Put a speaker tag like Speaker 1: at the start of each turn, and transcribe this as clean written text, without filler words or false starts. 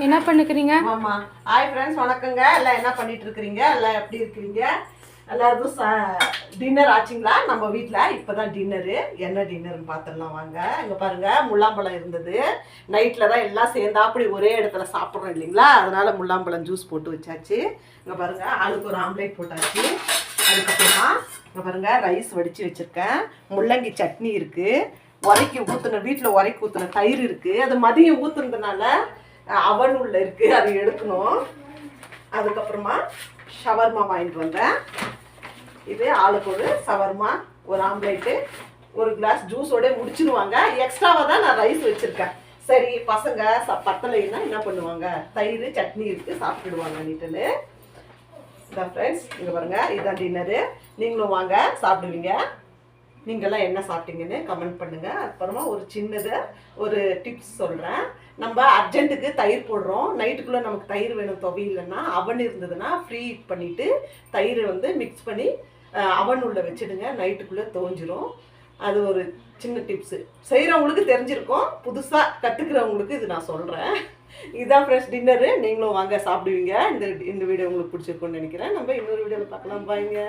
Speaker 1: என்ன பண்ணுக்கிறீங்க?
Speaker 2: ஆமா. Hi friends, வணக்கங்க. எல்லாம் என்ன பண்ணிட்டு இருக்கிறீங்க? எல்லாம் எப்படி இருக்கிறீங்க? எல்லாருக்கும் டின்னர் ஆச்சுங்களா? நம்ம வீட்டில் இப்போதான் டின்னரு. என்ன டின்னர்னு பார்த்துடலாம் வாங்க. இங்கே பாருங்க, முள்ளாம்பழம் இருந்தது. நைட்டில் தான் எல்லாம் சேர்ந்தா அப்படி ஒரே இடத்துல சாப்பிட்றோம் இல்லைங்களா, அதனால முள்ளாம்பழம் ஜூஸ் போட்டு வச்சாச்சு. இங்கே பாருங்க, ஆளுக்கு ஒரு ஆம்லேட் போட்டாச்சு. அதுக்கப்புறமா இங்கே பாருங்க, ரைஸ் வடித்து வச்சுருக்கேன். முள்ளங்கி சட்னி இருக்குது. உரைக்கி ஊற்றுன வீட்டில் உரைக்கி ஊற்றுன தயிர் இருக்குது. அது மதியம் ஊற்றுனதுனால அவன் உள்ள இருக்குது, அதை எடுக்கணும். அதுக்கப்புறமா ஷவர்மா வாங்கிட்டு வந்தேன். இது ஆளுக்கு ஒரு ஷவர்மா, ஒரு ஆம்லேட்டு, ஒரு கிளாஸ் ஜூஸோட முடிச்சிடுவாங்க. எக்ஸ்ட்ராவாக தான் நான் ரைஸ் வச்சுருக்கேன். சரி, பசங்க பத்தலைன்னா என்ன பண்ணுவாங்க, தயிர் சட்னி இருக்குது, சாப்பிட்டுடுவாங்க நீட்டுன்னு. இதான் ஃப்ரெண்ட்ஸ், இங்கே பாருங்கள், இதுதான் டின்னரு. நீங்களும் வாங்க சாப்பிடுவீங்க. நீங்கள்லாம் என்ன சாப்பிட்டீங்கன்னு கமெண்ட் பண்ணுங்கள். அப்புறமா ஒரு சின்னதாக ஒரு டிப்ஸ் சொல்கிறேன். நம்ம அர்ஜென்ட்டுக்கு தயிர் போடுறோம். நைட்டுக்குள்ளே நமக்கு தயிர் வேணும், துவையில்லைன்னா அவன் இருந்ததுன்னா ஃப்ரீ ஹீட் பண்ணிவிட்டு தயிர் மிக்ஸ் பண்ணி அவன் உள்ள வச்சுடுங்க. நைட்டுக்குள்ளே துவஞ்சிரும். அது ஒரு சின்ன டிப்ஸு. செய்கிறவங்களுக்கு தெரிஞ்சிருக்கும், புதுசாக கற்றுக்கிறவங்களுக்கு இது நான் சொல்கிறேன். இதுதான் ஃப்ரெஷ் டின்னரு. நீங்களும் வாங்க சாப்பிடுவீங்க. இந்த வீடியோ உங்களுக்கு பிடிச்சிருக்குன்னு நினைக்கிறேன். நம்ம இன்னொரு வீடியோவில் பார்க்கலாம். பாய்ங்க.